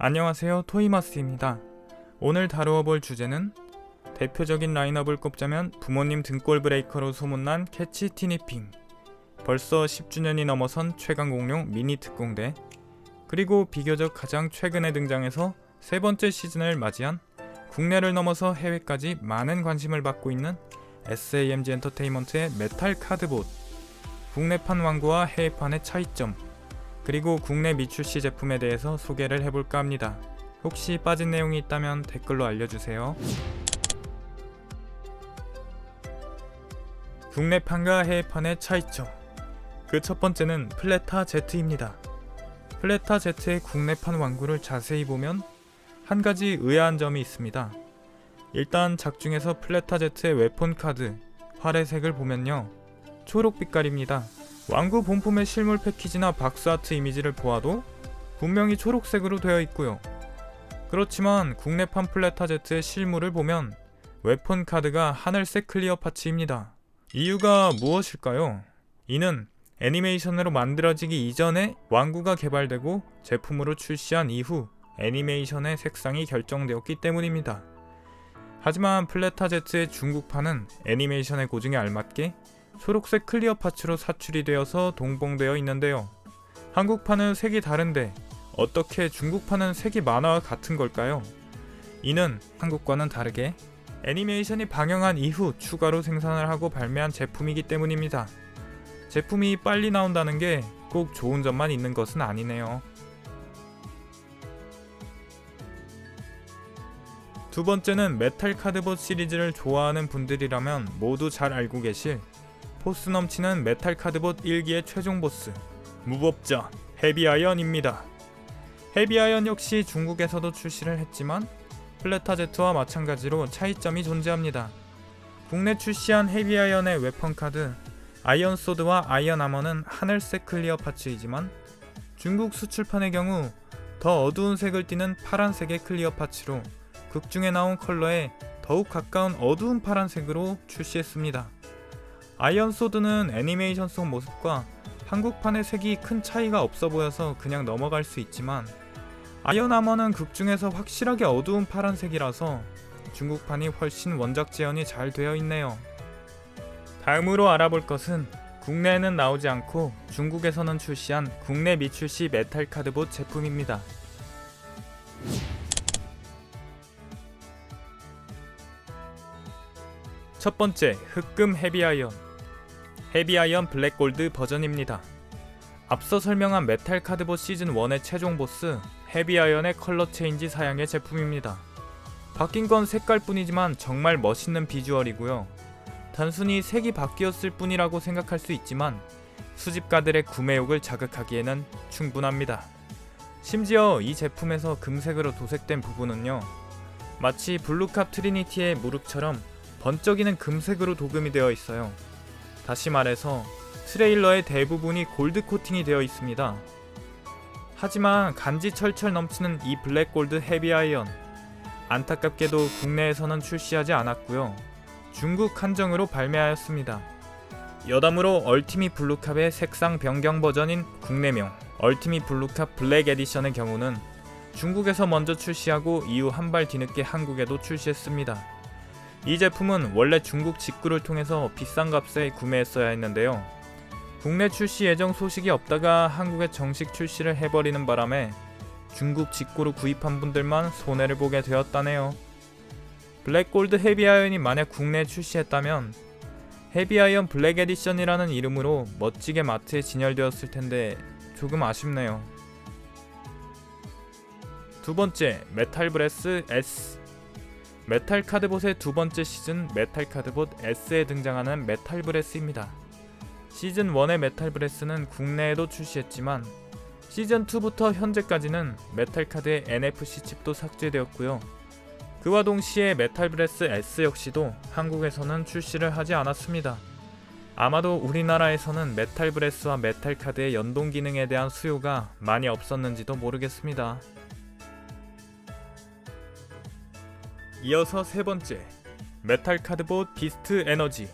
안녕하세요, 토이마스입니다. 오늘 다루어 볼 주제는 대표적인 라인업을 꼽자면 부모님 등골 브레이커로 소문난 캐치 티니핑, 벌써 10주년이 넘어선 최강공룡 미니 특공대, 그리고 비교적 가장 최근에 등장해서 세 번째 시즌을 맞이한 국내를 넘어서 해외까지 많은 관심을 받고 있는 SAMG 엔터테인먼트의 메탈 카드봇, 국내판 완구와 해외판의 차이점, 그리고 국내 미출시 제품에 대해서 소개를 해볼까 합니다. 혹시 빠진 내용이 있다면 댓글로 알려주세요. 국내판과 해외판의 차이점. 그 첫 번째는 플레타 Z입니다. 플레타 Z의 국내판 완구를 자세히 보면 한 가지 의아한 점이 있습니다. 일단 작중에서 플레타 Z의 웨폰 카드, 활의 색을 보면요, 초록 빛깔입니다. 완구 본품의 실물 패키지나 박스아트 이미지를 보아도 분명히 초록색으로 되어 있고요. 그렇지만 국내판 플레타 Z의 실물을 보면 웨폰 카드가 하늘색 클리어 파츠입니다. 이유가 무엇일까요? 이는 애니메이션으로 만들어지기 이전에 완구가 개발되고 제품으로 출시한 이후 애니메이션의 색상이 결정되었기 때문입니다. 하지만 플레타 Z의 중국판은 애니메이션의 고증에 알맞게 초록색 클리어 파츠로 사출이 되어서 동봉되어 있는데요. 한국판은 색이 다른데 어떻게 중국판은 색이 만화와 같은 걸까요? 이는 한국과는 다르게 애니메이션이 방영한 이후 추가로 생산을 하고 발매한 제품이기 때문입니다. 제품이 빨리 나온다는 게 꼭 좋은 점만 있는 것은 아니네요. 두 번째는 메탈 카드봇 시리즈를 좋아하는 분들이라면 모두 잘 알고 계실 포스 넘치는 메탈 카드봇 1기의 최종 보스, 무법자 헤비아이언입니다. 헤비아이언 역시 중국에서도 출시를 했지만 플레타 Z와 마찬가지로 차이점이 존재합니다. 국내 출시한 헤비아이언의 웨펀 카드 아이언 소드와 아이언 아머는 하늘색 클리어 파츠이지만 중국 수출판의 경우 더 어두운 색을 띠는 파란색의 클리어 파츠로 극중에 나온 컬러에 더욱 가까운 어두운 파란색으로 출시했습니다. 아이언 소드는 애니메이션 속 모습과 한국판의 색이 큰 차이가 없어 보여서 그냥 넘어갈 수 있지만 아이언 아머는 극중에서 확실하게 어두운 파란색이라서 중국판이 훨씬 원작 재현이 잘 되어 있네요. 다음으로 알아볼 것은 국내에는 나오지 않고 중국에서는 출시한 국내 미출시 메탈 카드봇 제품입니다. 첫 번째, 흑금 헤비아이언. 헤비아이언 블랙골드 버전입니다. 앞서 설명한 메탈 카드봇 시즌1의 최종 보스 헤비아이언의 컬러 체인지 사양의 제품입니다. 바뀐 건 색깔뿐이지만 정말 멋있는 비주얼이고요. 단순히 색이 바뀌었을 뿐이라고 생각할 수 있지만 수집가들의 구매욕을 자극하기에는 충분합니다. 심지어 이 제품에서 금색으로 도색된 부분은요, 마치 블루캅 트리니티의 무릎처럼 번쩍이는 금색으로 도금이 되어 있어요. 다시 말해서 트레일러의 대부분이 골드 코팅이 되어 있습니다. 하지만 간지 철철 넘치는 이 블랙골드 헤비아이언, 안타깝게도 국내에서는 출시하지 않았고요, 중국 한정으로 발매하였습니다. 여담으로 얼티밋 블루캅의 색상 변경 버전인 국내명 얼티밋 블루캅 블랙 에디션의 경우는 중국에서 먼저 출시하고 이후 한 발 뒤늦게 한국에도 출시했습니다. 이 제품은 원래 중국 직구를 통해서 비싼 값에 구매했어야 했는데요, 국내 출시 예정 소식이 없다가 한국에 정식 출시를 해버리는 바람에 중국 직구로 구입한 분들만 손해를 보게 되었다네요. 블랙골드 헤비아이언이 만약 국내에 출시했다면 헤비아이언 블랙 에디션이라는 이름으로 멋지게 마트에 진열되었을 텐데 조금 아쉽네요. 두 번째, 메탈 브레스 S. 메탈 카드봇의 두 번째 시즌 메탈 카드봇 S에 등장하는 메탈 브레스입니다. 시즌 1의 메탈 브레스는 국내에도 출시했지만 시즌 2부터 현재까지는 메탈 카드의 NFC 칩도 삭제되었고요. 그와 동시에 메탈 브레스 S 역시도 한국에서는 출시를 하지 않았습니다. 아마도 우리나라에서는 메탈 브레스와 메탈 카드의 연동 기능에 대한 수요가 많이 없었는지도 모르겠습니다. 이어서 세 번째, 메탈 카드봇 비스트 에너지.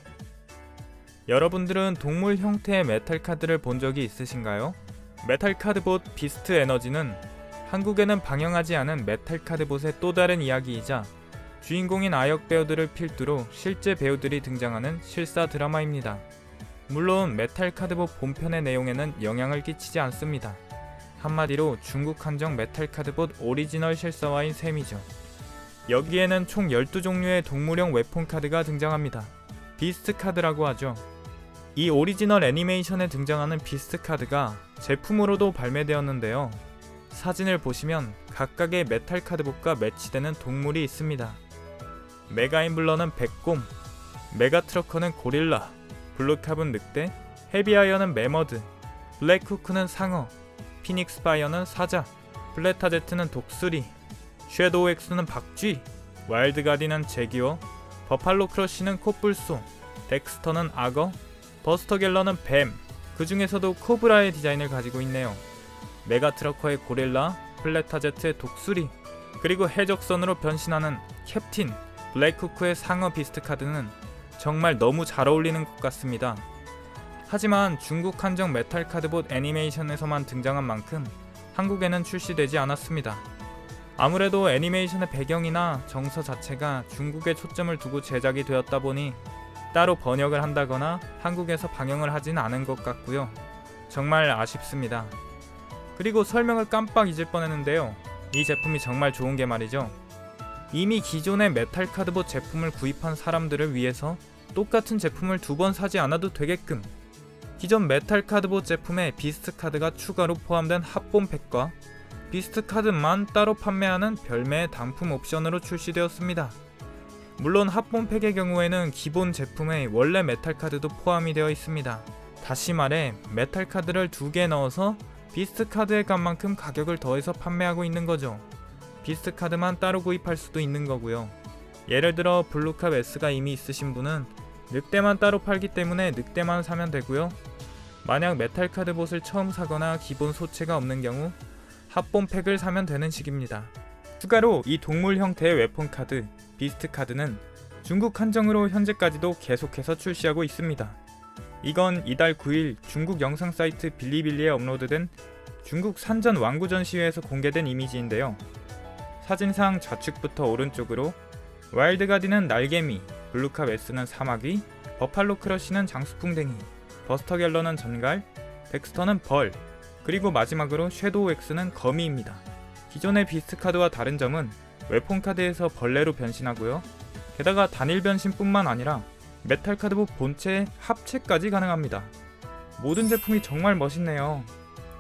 여러분들은 동물 형태의 메탈 카드를 본 적이 있으신가요? 메탈 카드봇 비스트 에너지는 한국에는 방영하지 않은 메탈 카드봇의 또 다른 이야기이자 주인공인 아역 배우들을 필두로 실제 배우들이 등장하는 실사 드라마입니다. 물론 메탈 카드봇 본편의 내용에는 영향을 끼치지 않습니다. 한마디로 중국 한정 메탈 카드봇 오리지널 실사화인 셈이죠. 여기에는 총 12종류의 동물형 웨폰 카드가 등장합니다. 비스트 카드라고 하죠. 이 오리지널 애니메이션에 등장하는 비스트 카드가 제품으로도 발매되었는데요. 사진을 보시면 각각의 메탈 카드봇과 매치되는 동물이 있습니다. 메가인블러는 백곰, 메가트러커는 고릴라, 블루캅은 늑대, 헤비아이언은 매머드, 블랙후크는 상어, 피닉스 파이어는 사자, 플레타제트는 독수리, 섀도우 엑스는 박쥐, 와일드 가디는 제기어, 버팔로 크러쉬는 코뿔소, 덱스터는 악어, 버스터 갤러는 뱀, 그 중에서도 코브라의 디자인을 가지고 있네요. 메가트러커의 고릴라, 플레타제트의 독수리, 그리고 해적선으로 변신하는 캡틴, 블랙후크의 상어 비스트 카드는 정말 너무 잘 어울리는 것 같습니다. 하지만 중국 한정 메탈 카드봇 애니메이션에서만 등장한 만큼 한국에는 출시되지 않았습니다. 아무래도 애니메이션의 배경이나 정서 자체가 중국에 초점을 두고 제작이 되었다 보니 따로 번역을 한다거나 한국에서 방영을 하진 않은 것 같고요. 정말 아쉽습니다. 그리고 설명을 깜빡 잊을 뻔했는데요. 이 제품이 정말 좋은 게 말이죠. 이미 기존의 메탈 카드봇 제품을 구입한 사람들을 위해서 똑같은 제품을 2번 사지 않아도 되게끔 기존 메탈 카드봇 제품에 비스트 카드가 추가로 포함된 합본 팩과 비스트 카드만 따로 판매하는 별매의 단품 옵션으로 출시되었습니다. 물론 합본 팩의 경우에는 기본 제품에 원래 메탈 카드도 포함이 되어 있습니다. 다시 말해 메탈 카드를 2개 넣어서 비스트 카드의 값만큼 가격을 더해서 판매하고 있는 거죠. 비스트 카드만 따로 구입할 수도 있는 거고요. 예를 들어 블루캅 S가 이미 있으신 분은 늑대만 따로 팔기 때문에 늑대만 사면 되고요. 만약 메탈 카드봇을 처음 사거나 기본 소체가 없는 경우 합본 팩을 사면 되는 식입니다. 추가로 이 동물 형태의 웨폰 카드, 비스트 카드는 중국 한정으로 현재까지도 계속해서 출시하고 있습니다. 이건 이달 9일 중국 영상 사이트 빌리빌리에 업로드된 중국 산전 왕구 전시회에서 공개된 이미지인데요. 사진상 좌측부터 오른쪽으로 와일드 가디는 날개미, 블루캅 S는 사마귀, 버팔로 크러쉬는 장수풍뎅이, 버스터 갤러는 전갈, 덱스터는 벌, 그리고 마지막으로 섀도우 X는 거미입니다. 기존의 비스트 카드와 다른 점은 웨폰 카드에서 벌레로 변신하고요. 게다가 단일 변신뿐만 아니라 메탈 카드봇 본체 합체까지 가능합니다. 모든 제품이 정말 멋있네요.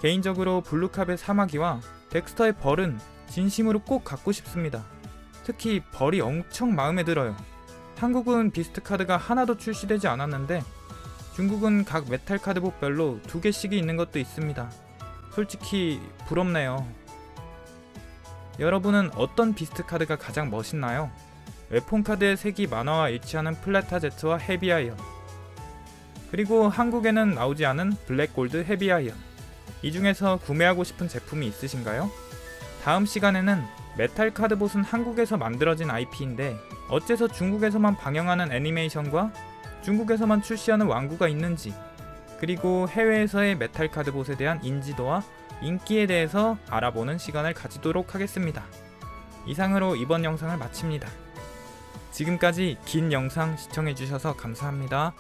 개인적으로 블루캅의 사마귀와 덱스터의 벌은 진심으로 꼭 갖고 싶습니다. 특히 벌이 엄청 마음에 들어요. 한국은 비스트 카드가 하나도 출시되지 않았는데 중국은 각 메탈 카드봇별로 2개씩이 있는 것도 있습니다. 솔직히 부럽네요. 여러분은 어떤 비스트 카드가 가장 멋있나요? 웨폰 카드의 색이 만화와 일치하는 플레타제트와 헤비아이언, 그리고 한국에는 나오지 않은 블랙골드 헤비아이언, 이 중에서 구매하고 싶은 제품이 있으신가요? 다음 시간에는 메탈 카드봇은 한국에서 만들어진 IP인데 어째서 중국에서만 방영하는 애니메이션과 중국에서만 출시하는 왕구가 있는지, 그리고 해외에서의 메탈 카드봇에 대한 인지도와 인기에 대해서 알아보는 시간을 가지도록 하겠습니다. 이상으로 이번 영상을 마칩니다. 지금까지 긴 영상 시청해주셔서 감사합니다.